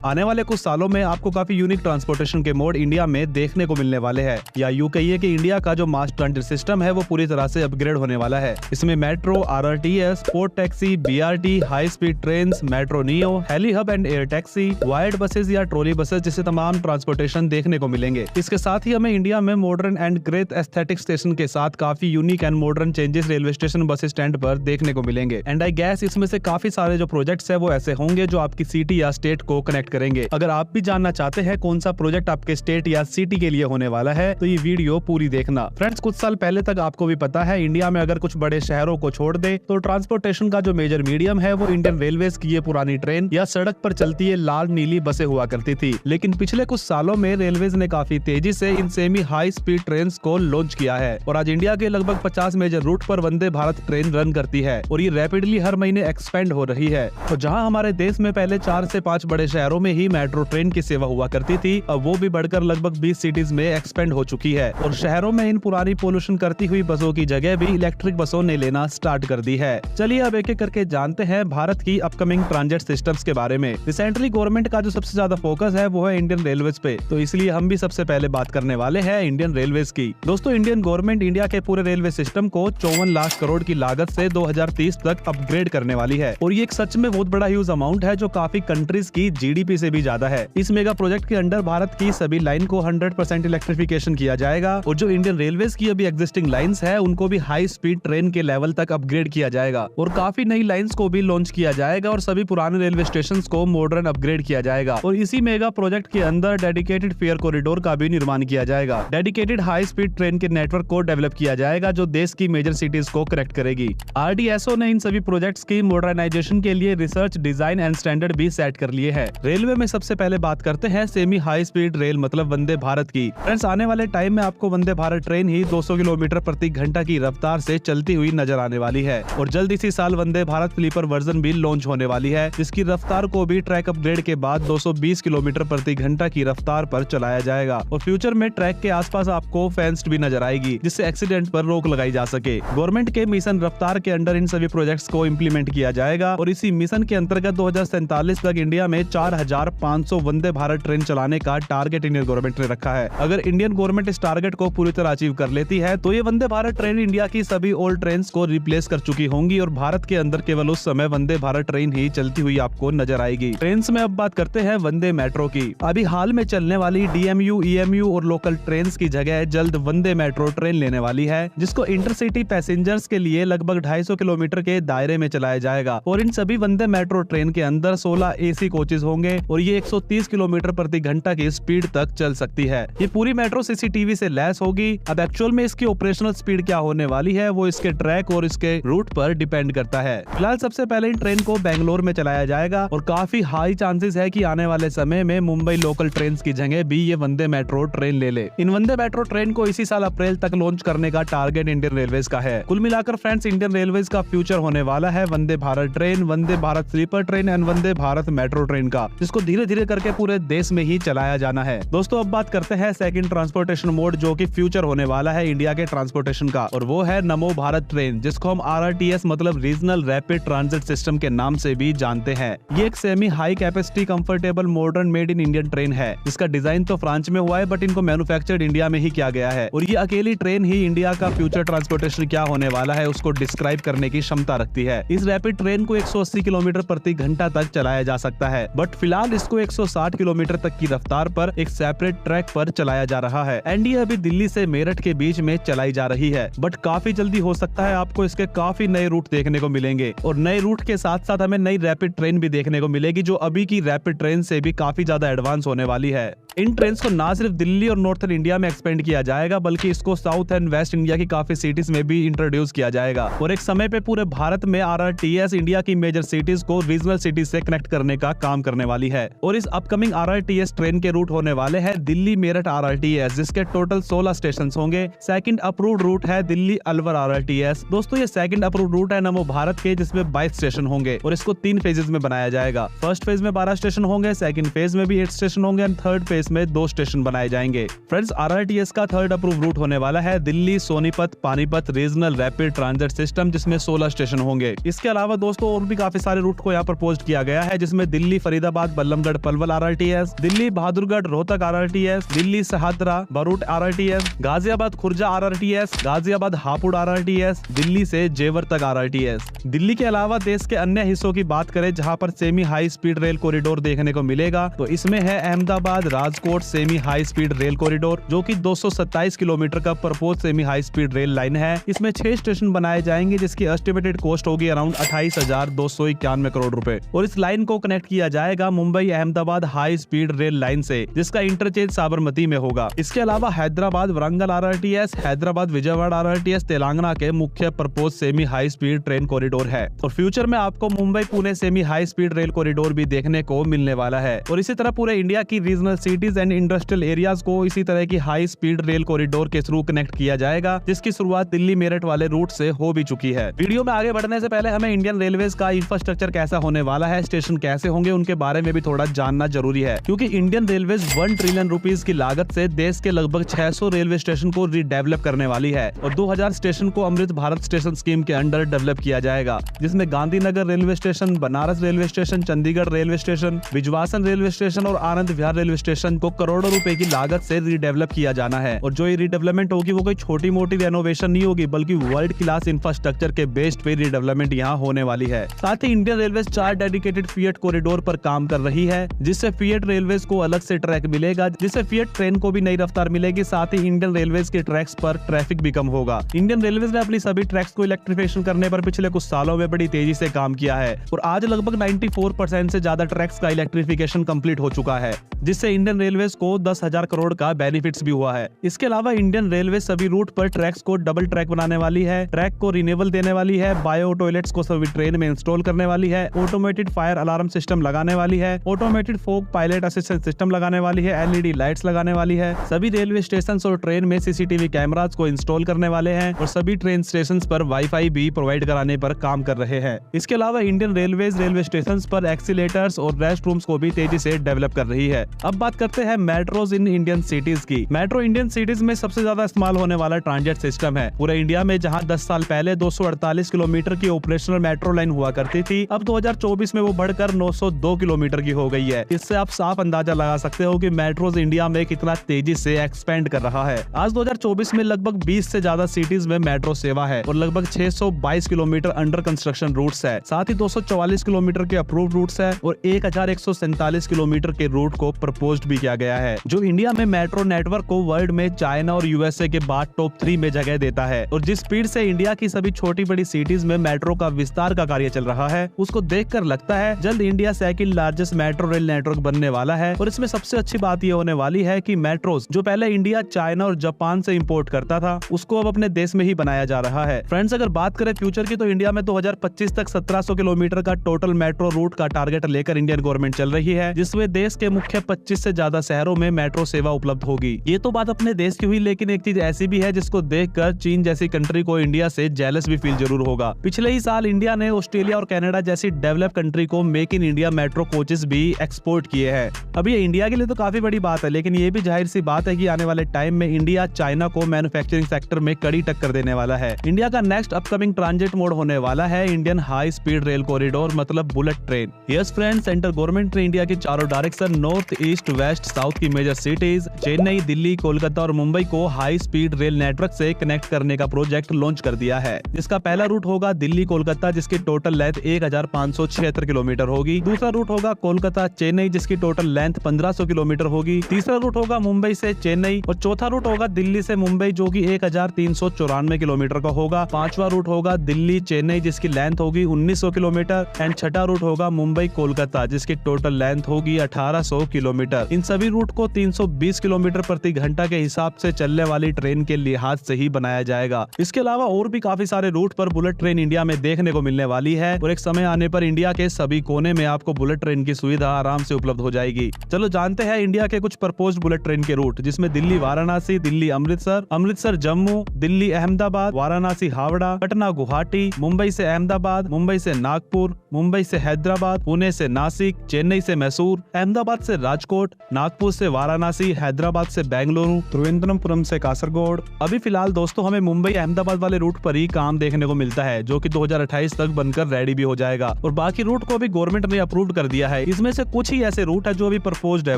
आने वाले कुछ सालों में आपको काफी यूनिक ट्रांसपोर्टेशन के मोड इंडिया में देखने को मिलने वाले हैं, या यूं कहिए कि इंडिया का जो मास ट्रांजिट सिस्टम है वो पूरी तरह से अपग्रेड होने वाला है। इसमें metro, RRTS, port taxi, BRT, high speed train, metro neo, heli hub and air taxi, wired buses या ट्रॉली बसेज जैसे तमाम ट्रांसपोर्टेशन देखने को मिलेंगे। इसके साथ ही हमें इंडिया में modern and great aesthetic station के साथ काफी unique and modern changes railway station, bus stand पर देखने को मिलेंगे। एंड आई गैस इसमें से काफी सारे जो प्रोजेक्ट्स है वो ऐसे होंगे जो आपकी सिटी या स्टेट को कनेक्ट करेंगे। अगर आप भी जानना चाहते हैं कौन सा प्रोजेक्ट आपके स्टेट या सिटी के लिए होने वाला है तो ये वीडियो पूरी देखना। फ्रेंड्स, कुछ साल पहले तक आपको भी पता है इंडिया में अगर कुछ बड़े शहरों को छोड़ दे तो ट्रांसपोर्टेशन का जो मेजर मीडियम है वो इंडियन रेलवेज की ये पुरानी ट्रेन या सड़क पर चलती है लाल नीली बसें हुआ करती थी। लेकिन पिछले कुछ सालों में रेलवेज ने काफी तेजी से in semi high speed train को लॉन्च किया है और आज इंडिया के लगभग 50 मेजर रूट पर वंदे भारत ट्रेन रन करती है और ये रैपिडली हर महीने एक्सपेंड हो रही है। तो जहाँ हमारे देश में पहले 4 से 5 बड़े शहरों में ही मेट्रो ट्रेन की सेवा हुआ करती थी, अब वो भी बढ़कर लगभग 20 सिटीज में एक्सपेंड हो चुकी है और शहरों में इन पुरानी पोल्यूशन करती हुई बसों की जगह भी इलेक्ट्रिक बसों ने लेना स्टार्ट कर दी है। चलिए अब एक एक करके जानते हैं भारत की अपकमिंग ट्रांजिट सिस्टम्स के बारे में। रिसेंटली गवर्नमेंट का जो सबसे ज्यादा फोकस है वो है इंडियन रेलवेज पे, तो इसलिए हम भी सबसे पहले बात करने वाले हैं इंडियन रेलवेज की। दोस्तों, इंडियन गवर्नमेंट इंडिया के पूरे रेलवे सिस्टम को 54 लाख करोड़ की लागत से 2030 तक अपग्रेड करने वाली है और ये एक सच में बहुत बड़ा ह्यूज अमाउंट है जो काफी कंट्रीज की जीडीपी से भी ज्यादा है। इस मेगा प्रोजेक्ट के अंडर भारत की सभी लाइन को 100% इलेक्ट्रिफिकेशन किया जाएगा और जो इंडियन रेलवेज की अभी एग्जिस्टिंग लाइंस है उनको भी हाई स्पीड ट्रेन के लेवल तक अपग्रेड किया जाएगा और काफी नई लाइंस को भी लॉन्च किया जाएगा और सभी पुराने रेलवे स्टेशन को मॉडर्न अपग्रेड किया जाएगा और इसी मेगा प्रोजेक्ट के अंदर डेडिकेटेड फेयर कॉरिडोर का भी निर्माण किया जाएगा। डेडिकेटेड हाई स्पीड ट्रेन के नेटवर्क को डेवलप किया जाएगा जो देश की मेजर सिटीज को कनेक्ट करेगी। आरडीएसओ ने इन सभी प्रोजेक्ट्स की मॉडर्नाइजेशन के लिए रिसर्च, डिजाइन एंड स्टैंडर्ड भी सेट कर लिए है। रेलवे में सबसे पहले बात करते हैं सेमी हाई स्पीड रेल मतलब वंदे भारत की। फ्रेंड्स, आने वाले टाइम में आपको वंदे भारत ट्रेन ही 200 किलोमीटर प्रति घंटा की रफ्तार से चलती हुई नजर आने वाली है और जल्द इसी साल वंदे भारत स्लीपर वर्जन भी लॉन्च होने वाली है जिसकी रफ्तार को भी ट्रैक अपग्रेड के बाद 220 किलोमीटर प्रति घंटा की रफ्तार पर चलाया जाएगा और फ्यूचर में ट्रैक के आसपास आपको फेंस्ड भी नजर आएगी जिससे एक्सीडेंट पर रोक लगाई जा सके। गवर्नमेंट के मिशन रफ्तार के अंडर इन सभी प्रोजेक्ट्स को इम्प्लीमेंट किया जाएगा और इसी मिशन के अंतर्गत 2047 तक इंडिया में 4500 वंदे भारत ट्रेन चलाने का टारगेट इंडियन गवर्नमेंट ने रखा है। अगर इंडियन गवर्नमेंट इस टारगेट को पूरी तरह अचीव कर लेती है तो ये वंदे भारत ट्रेन इंडिया की सभी ओल्ड ट्रेन को रिप्लेस कर चुकी होंगी और भारत के अंदर केवल उस समय वंदे भारत ट्रेन ही चलती हुई आपको नजर आएगी। ट्रेन में अब बात करते हैं वंदे मेट्रो की। अभी हाल में चलने वाली डीएमयू, ईएमयू और लोकल ट्रेन की जगह जल्द वंदे मेट्रो ट्रेन लेने वाली है जिसको इंटरसिटी पैसेंजर्स के लिए लगभग 250 किलोमीटर के दायरे में चलाया जाएगा और इन सभी वंदे मेट्रो ट्रेन के अंदर 16 एसी कोचेज होंगे और ये 130 किलोमीटर प्रति घंटा की स्पीड तक चल सकती है। ये पूरी मेट्रो सीसीटीवी से लैस होगी। अब एक्चुअल में इसकी ऑपरेशनल स्पीड क्या होने वाली है वो इसके ट्रैक और इसके रूट पर डिपेंड करता है। फिलहाल सबसे पहले इन ट्रेन को बेंगलोर में चलाया जाएगा और काफी हाई चांसेस है कि आने वाले समय में मुंबई लोकल ट्रेन की जगह भी ये वंदे मेट्रो ट्रेन ले ले। इन वंदे मेट्रो ट्रेन को इसी साल अप्रैल तक लॉन्च करने का टारगेट इंडियन रेलवेज का है। कुल मिलाकर फ्रेंड्स, इंडियन रेलवेज का फ्यूचर होने वाला है Vande Bharat train, Vande Bharat sleeper train and Vande Bharat metro train का, जिसको धीरे धीरे करके पूरे देश में ही चलाया जाना है। दोस्तों, अब बात करते हैं सेकंड ट्रांसपोर्टेशन मोड जो कि फ्यूचर होने वाला है इंडिया के ट्रांसपोर्टेशन का और वो है नमो भारत ट्रेन, जिसको हम आरआरटीएस मतलब रीजनल रैपिड ट्रांजिट सिस्टम के नाम से भी जानते हैं। ये एक semi high capacity comfortable modern made in Indian train है जिसका डिजाइन तो फ्रांस में हुआ है बट इनको मैन्युफैक्चर्ड इंडिया में ही किया गया है और ये अकेली ट्रेन ही इंडिया का फ्यूचर ट्रांसपोर्टेशन क्या होने वाला है उसको डिस्क्राइब करने की क्षमता रखती है। इस रैपिड ट्रेन को 180 किलोमीटर प्रति घंटा तक चलाया जा सकता है बट फिलहाल इसको 160 किलोमीटर तक की रफ्तार पर एक सेपरेट ट्रैक पर चलाया जा रहा है एंड ये अभी दिल्ली से मेरठ के बीच में चलाई जा रही है बट काफी जल्दी हो सकता है आपको इसके काफी नए रूट देखने को मिलेंगे और नए रूट के साथ साथ हमें नई रैपिड ट्रेन भी देखने को मिलेगी जो अभी की रैपिड ट्रेन से भी काफी ज्यादा एडवांस होने वाली है। इन ट्रेन को ना सिर्फ दिल्ली और नॉर्थन इंडिया में एक्सपेंड किया जाएगा बल्कि इसको साउथ एंड वेस्ट इंडिया की काफी सिटीज में भी इंट्रोड्यूस किया जाएगा और एक समय पे पूरे भारत में आरआरटीएस इंडिया की मेजर सिटीज को रीजनल सिटीज से कनेक्ट करने का काम करने वाली है और इस अपकमिंग आरआरटीएस ट्रेन के रूट होने वाले हैं दिल्ली मेरठ आरआरटीएस जिसके टोटल 16 स्टेशन होंगे। सेकंड अप्रूव्ड रूट है दिल्ली अलवर आरआरटीएस। दोस्तों, ये सेकंड अप्रूव्ड रूट है नमो भारत के जिसमें 22 स्टेशन होंगे और इसको 3 फेजेस में बनाया जाएगा। फर्स्ट फेज में 12 स्टेशन होंगे, सेकंड फेज में भी 8 स्टेशन होंगे एंड थर्ड फेज फेज में 2 स्टेशन बनाए जाएंगे। फ्रेंड्स, RRTS का थर्ड अप्रूव रूट होने वाला है Delhi Sonipat Panipat regional rapid transit system, जिसमें 16 स्टेशन होंगे। इसके अलावा दोस्तों और भी काफी सारे रूट को यहाँ पर पोस्ट किया गया है, जिसमें Delhi Faridabad Ballabhgarh Palwal RRTS, Delhi Bahadurgarh Rohtak RRTS, Delhi Shahdara बरूट RRTS, Ghaziabad Khurja RRTS, Ghaziabad Hapur RRTS, Delhi से जेवर तक RRTS। दिल्ली के अलावा देश के अन्य हिस्सों की बात करें जहां पर semi high speed rail corridor देखने को मिलेगा, तो इसमें है Ahmedabad Rajkot semi high speed rail corridor, जो कि 227 किलोमीटर का propose semi high speed rail line है। इसमें 6 स्टेशन बनाए जाएंगे, जिसकी एस्टिमेटेड कॉस्ट होगी अराउंड 28,291 करोड़ रुपए। और इस लाइन को कनेक्ट किया जाएगा Mumbai Ahmedabad high speed rail line से, जिसका इंटरचेंज साबरमती में होगा। इसके अलावा हैदराबाद वरंगल RRTS, हैदराबाद विजयवाड़ा RRTS तेलंगाना के मुख्य propose semi high speed train corridor है। और फ्यूचर में आपको Mumbai Pune semi high speed rail corridor भी देखने को मिलने वाला है। और इसी तरह पूरे इंडिया की regional cities and industrial areas को इसी तरह की हाई स्पीड रेल कॉरिडोर के थ्रू कनेक्ट किया जाएगा, जिसकी शुरुआत दिल्ली मेरठ वाले रूट से हो भी चुकी है। वीडियो में आगे बढ़ने से पहले हमें इंडियन रेलवेज का इंफ्रास्ट्रक्चर कैसा होने वाला है, स्टेशन कैसे होंगे, उनके बारे में भी थोड़ा जानना जरूरी है, क्योंकि इंडियन रेलवेज 1 ट्रिलियन रुपीस की लागत से देश के लगभग 600 रेलवे स्टेशन को रीडेवलप करने वाली है। और 2000 स्टेशन को अमृत भारत स्टेशन स्कीम के अंडर डेवलप किया जाएगा, जिसमें Gandhinagar railway station, Banaras railway station, Chandigarh railway station, Bijwasan railway station और आनंद विहार रेलवे स्टेशन को करोड़ों रुपए की लागत से रीडेवलप किया जाना है। और जो ये रीडेवलपमेंट होगी वो कोई छोटी मोटी रेनोवेशन नहीं होगी, बल्कि वर्ल्ड क्लास इंफ्रास्ट्रक्चर के बेस्ड पे रीडेवलपमेंट यहाँ होने वाली है। साथ ही Indian railways 4 dedicated freight corridor पर काम कर रही है, जिससे फिएट रेलवेज को अलग से ट्रैक मिलेगा, जिससे फिएट ट्रेन को भी नई रफ्तार मिलेगी। साथ ही इंडियन रेलवेज के ट्रैक्स पर ट्रैफिक भी कम होगा। इंडियन रेलवेज ने अपनी सभी ट्रैक्स को इलेक्ट्रिफिकेशन करने पर पिछले कुछ सालों में बड़ी तेजी से काम किया है और आज लगभग 94% से ज्यादा ट्रैक्स का इलेक्ट्रिफिकेशन कंप्लीट हो चुका है, जिससे इंडियन रेलवेज को 10,000 करोड़ का बेनिफिट्स भी हुआ है। इसके अलावा इंडियन रेलवे सभी रूट पर ट्रैक्स को डबल ट्रैक बनाने वाली है, ट्रैक को रिन्यूएबल देने वाली है, बायो टॉयलेट्स को सभी ट्रेन में इंस्टॉल करने वाली है, ऑटोमेटेड फायर अलार्म सिस्टम लगाने वाली है, ऑटोमेटेड फोक पायलट असिस्टेंट सिस्टम लगाने वाली है, LED लाइट्स लगाने वाली है, सभी रेलवे स्टेशन और ट्रेन में CCTV कैमरास को इंस्टॉल करने वाले हैं और सभी ट्रेन स्टेशन पर वाईफाई भी प्रोवाइड कराने पर काम कर रहे हैं। इसके अलावा इंडियन रेलवेज रेलवे स्टेशन पर एक्सीलेटर्स और रेस्ट रूम्स को भी तेजी से डेवलप कर रही है। अब बात करते हैं मेट्रोज इन इंडियन सिटीज की। मेट्रो इंडियन सिटीज में सबसे ज्यादा इस्तेमाल होने वाला ट्रांजिट सिस्टम है। पूरे इंडिया में जहां 10 साल पहले 248 किलोमीटर की ऑपरेशनल मेट्रो लाइन हुआ करती थी, अब 2024 में वो बढ़कर 902 किलोमीटर की हो गई है। इससे आप साफ अंदाजा लगा सकते हो कि मेट्रोज इंडिया में कितना तेजी से एक्सपेंड कर रहा है। आज 2024 में लगभग 20 से ज्यादा सिटीज में मेट्रो सेवा है और लगभग 622 किलोमीटर अंडर कंस्ट्रक्शन रूट्स है। साथ ही 244 किलोमीटर के अप्रूव्ड रूट्स है और 1147 किलोमीटर के रूट को प्रपोज्ड भी किया गया है, जो इंडिया में मेट्रो नेटवर्क को वर्ल्ड में चाइना और USA के बाद टॉप 3 में जगह देता है। और जिस स्पीड से इंडिया की सभी छोटी बड़ी सिटीज में मेट्रो का विस्तार का कार्य चल रहा है, उसको देखकर लगता है जल्द India second largest metro rail network बनने वाला है। और इसमें सबसे अच्छी बात ये होने वाली है कि मेट्रोज जो पहले इंडिया, चाइना और जापान से इंपोर्ट करता था, उसको अब अपने देश में ही बनाया जा रहा है। फ्रेंड्स, अगर बात करें फ्यूचर की, तो इंडिया में 2025 तक 1700 किलोमीटर का टोटल मेट्रो रूट का टारगेट लेकर इंडियन गवर्नमेंट चल रही है, जिसमें देश के मुख्य 25 से ज्यादा शहरों में मेट्रो सेवा उपलब्ध होगी। ये तो बात अपने देश की हुई, लेकिन एक चीज ऐसी भी है जिसको देखकर चीन जैसी कंट्री को इंडिया से जेलस भी फील जरूर होगा। पिछले ही साल इंडिया ने ऑस्ट्रेलिया और कनाडा जैसी डेवलप कंट्री को make in India metro coaches भी एक्सपोर्ट किए हैं। अब ये इंडिया के लिए तो काफी बड़ी बात है, लेकिन ये भी जाहिर सी बात है कि आने वाले टाइम में इंडिया चाइना को मैन्युफैक्चरिंग सेक्टर में कड़ी टक्कर देने वाला है। इंडिया का नेक्स्ट अपकमिंग ट्रांजिट मोड होने वाला है Indian high speed rail corridor, मतलब bullet train. Yes friends, central government ने इंडिया की चारों direction north, east, west, south की मेजर सिटीज चेन्नई, दिल्ली, कोलकाता और मुंबई को हाई स्पीड रेल नेटवर्क से कनेक्ट करने का प्रोजेक्ट लॉन्च कर दिया है। जिसका पहला रूट होगा दिल्ली कोलकाता, जिसकी टोटल लेंथ 1576 किलोमीटर होगी। दूसरा रूट होगा कोलकाता चेन्नई, जिसकी टोटल लेंथ 1500 किलोमीटर होगी। तीसरा रूट होगा मुंबई से चेन्नई और चौथा रूट होगा दिल्ली से मुंबई, जो कि 1394 किलोमीटर का होगा। पांचवा रूट होगा दिल्ली चेन्नई, जिसकी लेंथ होगी 1900 किलोमीटर एंड छठा रूट होगा मुंबई कोलकाता, जिसकी टोटल लेंथ होगी 1800 किलोमीटर। इन सभी रूट को 320 किलोमीटर प्रति घंटा के हिसाब से चलने वाली ट्रेन के लिहाज से ही बनाया जाएगा। इसके अलावा और भी काफी सारे रूट पर बुलेट ट्रेन इंडिया में देखने को मिलने वाली है और एक समय आने पर इंडिया के सभी कोने में आपको बुलेट ट्रेन की सुविधा आराम से उपलब्ध हो जाएगी। चलो जानते हैं इंडिया के कुछ प्रपोज्ड बुलेट ट्रेन के रूट, जिसमें दिल्ली वाराणसी, दिल्ली अमृतसर, अमृतसर जम्मू, दिल्ली अहमदाबाद, वाराणसी हावड़ा, पटना गुवाहाटी, मुंबई से अहमदाबाद, मुंबई से नागपुर, मुंबई से हैदराबाद, पुणे से नासिक, चेन्नई से मैसूर, अहमदाबाद से राजकोट, नागपुर से वाराणसी, हैदराबाद से बेंगलुरु, त्रिवेंद्रपुरम से कासरगोड। अभी फिलहाल दोस्तों हमें मुंबई अहमदाबाद वाले रूट पर ही काम देखने को मिलता है, जो कि 2028 तक बनकर रेडी भी हो जाएगा और बाकी रूट को भी गवर्नमेंट ने अप्रूव कर दिया है। इसमें से कुछ ही ऐसे रूट है जो अभी प्रपोज्ड है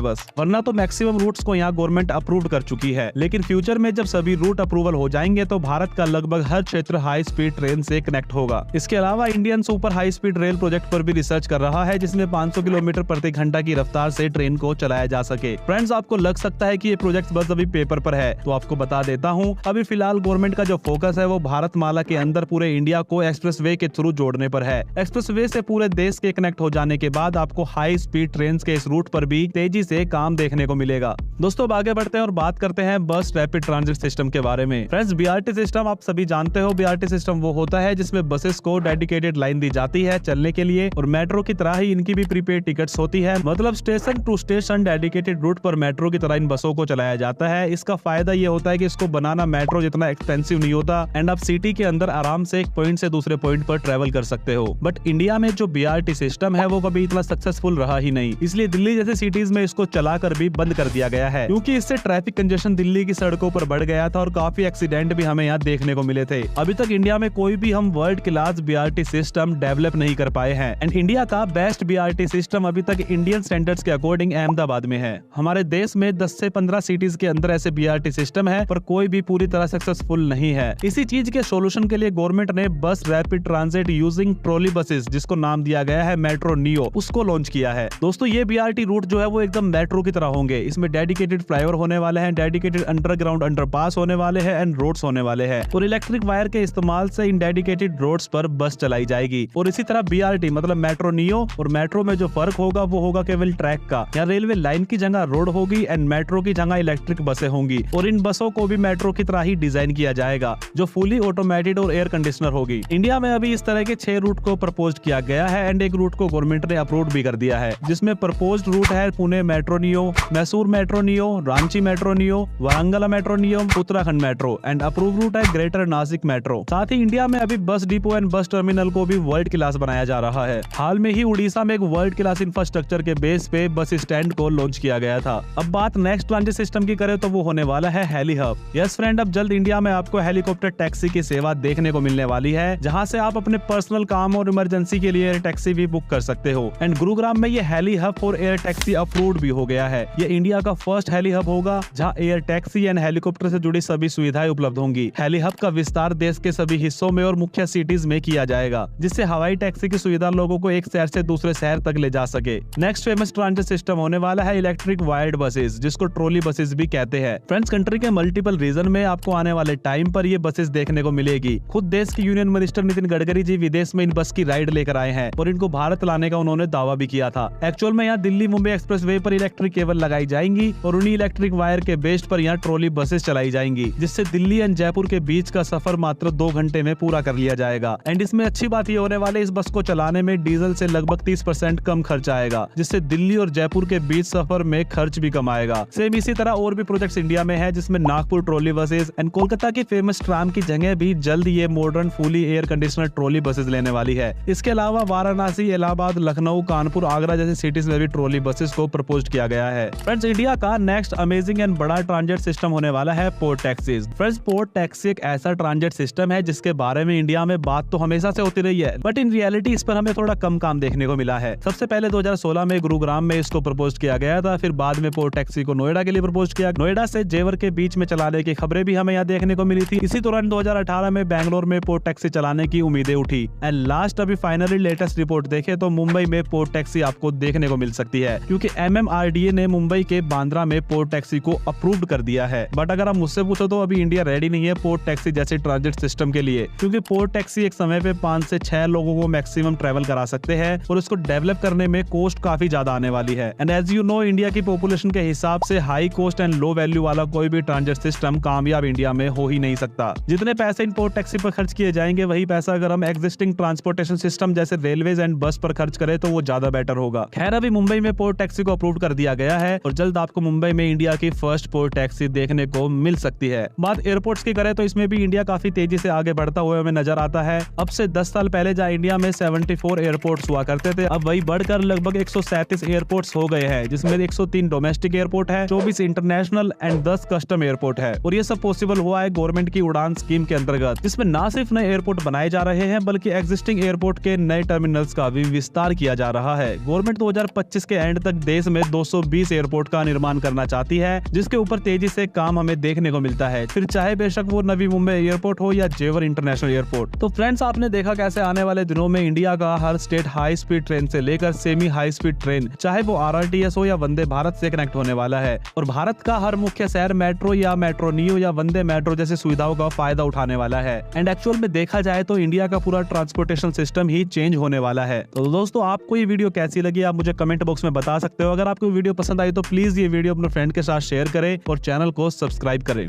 बस, वरना तो मैक्सिमम रूट्स को यहाँ गवर्नमेंट अप्रूव कर चुकी है। लेकिन फ्यूचर में जब सभी रूट अप्रूवल हो जाएंगे तो भारत का लगभग हर क्षेत्र हाई स्पीड ट्रेन से कनेक्ट होगा। इसके अलावा Indian super high speed rail project पर भी रिसर्च कर रहा है, जिसमें 500 किलोमीटर प्रति घंटा की रफ्तार से ट्रेन को चलाया जा सके। फ्रेंड्स, आपको लग सकता है कि ये प्रोजेक्ट बस अभी पेपर पर है, तो आपको बता देता हूँ अभी फिलहाल गवर्नमेंट का जो फोकस है वो भारतमाला के अंदर पूरे इंडिया को एक्सप्रेसवे के थ्रू जोड़ने पर है। एक्सप्रेसवे से पूरे देश के कनेक्ट हो जाने के बाद आपको हाई स्पीड ट्रेन के इस रूट पर भी तेजी से काम देखने को मिलेगा। दोस्तों अब आगे बढ़ते हैं और बात करते हैं बस रैपिड ट्रांजिट सिस्टम के बारे में। फ्रेंड्स, बीआरटी सिस्टम आप सभी जानते हो। बीआरटी सिस्टम वो होता है जिसमें बसेस को डेडिकेटेड लाइन दी जाती है चलने के लिए, और मेट्रो की तरह ही इनकी भी प्रीपेड टिकट्स होती है। मतलब station to station dedicated route पर मेट्रो की तरह इन बसों को चलाया जाता है। इसका फायदा ये होता है कि इसको बनाना मेट्रो जितना एक्सपेंसिव नहीं होता एंड आप सिटी के अंदर आराम से एक पॉइंट से दूसरे पॉइंट पर ट्रेवल कर सकते हो। बट इंडिया में जो बीआरटी सिस्टम है वो कभी इतना सक्सेसफुल रहा ही नहीं, इसलिए दिल्ली जैसे सिटीज में इसको चलाकर भी बंद कर दिया गया है, क्योंकि इससे ट्रैफिक कंजेशन दिल्ली की सड़कों पर बढ़ गया था और काफी एक्सीडेंट भी हमें यहाँ देखने को मिले थे। अभी तक इंडिया में कोई भी हम world class BRT system develop नहीं कर पाए हैं एंड इंडिया का बेस्ट बीआरटी सिस्टम अभी तक इंडियन स्टैंडर्ड्स के अकॉर्डिंग अहमदाबाद में है। हमारे देश में 10 से 15 सिटीज के अंदर ऐसे बीआरटी सिस्टम है, पर कोई भी पूरी तरह सक्सेसफुल नहीं है। इसी चीज के सोल्यूशन के लिए गवर्नमेंट ने बस rapid transit using trolley buses, जिसको नाम दिया गया है मेट्रो नियो, उसको लॉन्च किया है। दोस्तों ये बीआरटी रूट जो है वो एकदम मेट्रो की तरह होंगे। इसमें डेडिकेटेड फ्लाईओवर होने वाले हैं, डेडिकेटेड अंडरग्राउंड अंडरपास होने वाले हैं एंड रोड्स होने वाले हैं, और इलेक्ट्रिक वायर के इस्तेमाल से इन डेडिकेटेड रोड्स पर बस चलाई जाएगी। और इसी तरह बीआरटी मतलब मेट्रो नियो और मेट्रो में जो फर्क होगा वो होगा केवल ट्रैक का। यहाँ रेलवे लाइन की जगह रोड होगी एंड मेट्रो की जगह इलेक्ट्रिक बसें होंगी, और इन बसों को भी मेट्रो की तरह ही डिजाइन किया जाएगा जो फुली ऑटोमेटेड और एयर कंडीशनर होगी। इंडिया में अभी इस तरह के 6 रूट को प्रपोज किया गया है एंड एक रूट को गवर्नमेंट ने अप्रूव भी कर दिया है, जिसमें प्रपोज्ड रूट है Pune metro neo, Mysore metro neo, Ranchi metro neo, Warangal metro neo, Uttarakhand metro and approve route है ग्रेटर नासिक मेट्रो। साथ ही इंडिया में अभी bus depot and bus terminal को भी वर्ल्ड क्लास बनाया जा रहा है। हाल में ही उड़ीसा में एक वर्ल्ड क्लास इंफ्रास्ट्रक्चर के बेस पे बस स्टैंड को लॉन्च किया गया था। अब बात नेक्स्ट ट्रांजिट सिस्टम की करें तो वो होने वाला है हेली हब। यस फ्रेंड, अब जल्द इंडिया में आपको हेलीकॉप्टर टैक्सी की सेवा देखने को मिलने वाली है, जहां से आप अपने पर्सनल काम और इमरजेंसी के लिए एयर टैक्सी भी बुक कर सकते हो। एंड गुरुग्राम में ये heli hub for air taxi approved भी हो गया है। ये इंडिया का फर्स्ट हेली हब होगा जहां एयर टैक्सी एंड हेलीकॉप्टर से जुड़ी सभी सुविधाएं उपलब्ध होंगी। हेली हब का विस्तार देश के सभी हिस्सों में और मुख्य सिटीज में किया जाएगा, जिससे हवाई टैक्सी की सुविधा लोगों को एक शहर से दूसरे शहर तक ले जा सके। नेक्स्ट फेमस ट्रांजिट सिस्टम होने वाला है इलेक्ट्रिक वायर्ड बसेस, जिसको ट्रॉली बसेस भी कहते हैं। फ्रेंड्स, कंट्री के मल्टीपल रीजन में आपको आने वाले टाइम पर ये बसेस देखने को मिलेगी। खुद देश के यूनियन मिनिस्टर नितिन गडकरी जी विदेश में इन बस की राइड लेकर आए हैं और इनको भारत लाने का उन्होंने दावा भी किया था। एक्चुअल में यहाँ दिल्ली मुंबई एक्सप्रेस वे पर इलेक्ट्रिक केबल लगाई जाएंगी और उन्हीं इलेक्ट्रिक वायर के बेस पर यहाँ ट्रॉली बसेस चलाई जाएंगी, जिससे दिल्ली एंड जयपुर के बीच का सफर मात्र 2 घंटे में पूरा कर लिया जाएगा। एंड इसमें अच्छी बात ये होने वाली है, इस बस को चलाने में डीजल से लगभग 30% कम खर्च आएगा, जिससे दिल्ली और जयपुर के बीच सफर में खर्च भी कम आएगा। सेम इसी तरह और भी प्रोजेक्ट्स इंडिया में है, जिसमें Nagpur trolley buses and Kolkata की फेमस ट्राम की जगह भी जल्द ये modern fully air conditioner trolley buses लेने वाली है। इसके अलावा वाराणसी, इलाहाबाद, लखनऊ, कानपुर, आगरा जैसे सिटीज में भी ट्रॉली बसेस को प्रपोज किया गया है। फ्रेंड्स, इंडिया का नेक्स्ट अमेजिंग एंड बड़ा ट्रांजिट सिस्टम होने वाला है port taxis. Friends, port taxi एक ऐसा ट्रांजिट सिस्टम है जिसके बारे में इंडिया में बात तो हमेशा से होती रही है, बट इन रियलिटी इस पर हमें थोड़ा कम काम देखने को मिला है। सबसे पहले 2016 में गुरुग्राम में इसको प्रपोज किया गया था, फिर बाद में पोर्ट टैक्सी को नोएडा के लिए प्रपोज किया। नोएडा से जेवर के बीच में चलाने की खबरें भी हमें यहाँ देखने को मिली थी। इसी दौरान 2018 में बैंगलोर में पोर्ट टैक्सी चलाने की उम्मीदें उठी एंड लास्ट अभी फाइनली लेटेस्ट रिपोर्ट देखे तो मुंबई में पोर्ट टैक्सी आपको देखने को मिल सकती है, क्योंकि MMRDA ने मुंबई के बांद्रा में पोर्ट टैक्सी को अप्रूव्ड कर दिया है। बट अगर आप मुझसे पूछो तो अभी इंडिया रेडी नहीं है पोर्ट टैक्सी जैसे ट्रांजिट सिस्टम के लिए, क्योंकि पोर्ट टैक्सी एक समय पे 5 से 6 लोगों को मैक्सिमम ट्रेवल करा सकते हैं और उसको डेवलप करने में कॉस्ट काफी ज्यादा आने वाली है। And as you know, India की पॉपुलेशन के हिसाब से high cost and low value वाला कोई भी ट्रांजिट सिस्टम कामयाब इंडिया में हो ही नहीं सकता। जितने पैसे इन पोर्ट टैक्सी पर खर्च किए जाएंगे, वही पैसा अगर हम एग्जिस्टिंग ट्रांसपोर्टेशन सिस्टम जैसे रेलवेज एंड बस पर खर्च करें तो वो ज्यादा बेटर होगा। खैर, अभी मुंबई में पोर्ट टैक्सी को अप्रूव कर दिया गया है और जल्द आपको मुंबई में इंडिया की फर्स्ट पोर्ट टैक्सी देखने को मिल सकती है। बात एयरपोर्ट्स की करें तो इसमें भी इंडिया काफी तेजी से आगे बढ़ता हुआ हमें नजर आता है। अब से 10 साल पहले जहाँ इंडिया में 174 एयरपोर्ट्स हुआ करते थे, अब वही बढ़कर लगभग 137 एयरपोर्ट्स हो गए हैं, जिसमें 103 डोमेस्टिक एयरपोर्ट है, 24 इंटरनेशनल एंड 10 कस्टम एयरपोर्ट है। और ये सब पॉसिबल हुआ है गवर्नमेंट की उड़ान स्कीम के अंतर्गत, जिसमें न सिर्फ नए एयरपोर्ट बनाए जा रहे हैं बल्कि एग्जिस्टिंग एयरपोर्ट के नए टर्मिनल्स का भी विस्तार किया जा रहा है। गवर्नमेंट 2025 के एंड तक देश में 220 एयरपोर्ट का निर्माण करना चाहती है, जिसके ऊपर तेजी से काम हमें देखने को मिलता है, फिर चाहे बेशक वो नवी मुंबई एयरपोर्ट हो या जेवर इंटरनेशनल एयरपोर्ट। तो फ्रेंड्स, आपने देखा कैसे आने वाले दिनों में इंडिया का हर स्टेट हाई स्पीड ट्रेन से लेकर सेमी हाई स्पीड ट्रेन, चाहे वो RRTS हो या वंदे भारत से कनेक्ट होने वाला है, और भारत का हर मुख्य शहर मेट्रो या मेट्रो नियो या वंदे मेट्रो जैसी सुविधाओं का फायदा उठाने वाला है। एंड एक्चुअल में देखा जाए तो इंडिया का पूरा ट्रांसपोर्टेशन सिस्टम ही चेंज होने वाला है। तो दोस्तों, आपको ये वीडियो कैसी लगी आप मुझे कमेंट बॉक्स में बता सकते हो। अगर आपको वीडियो पसंद आई तो प्लीज ये वीडियो अपने फ्रेंड के साथ शेयर करें और चैनल को सब्सक्राइब करें।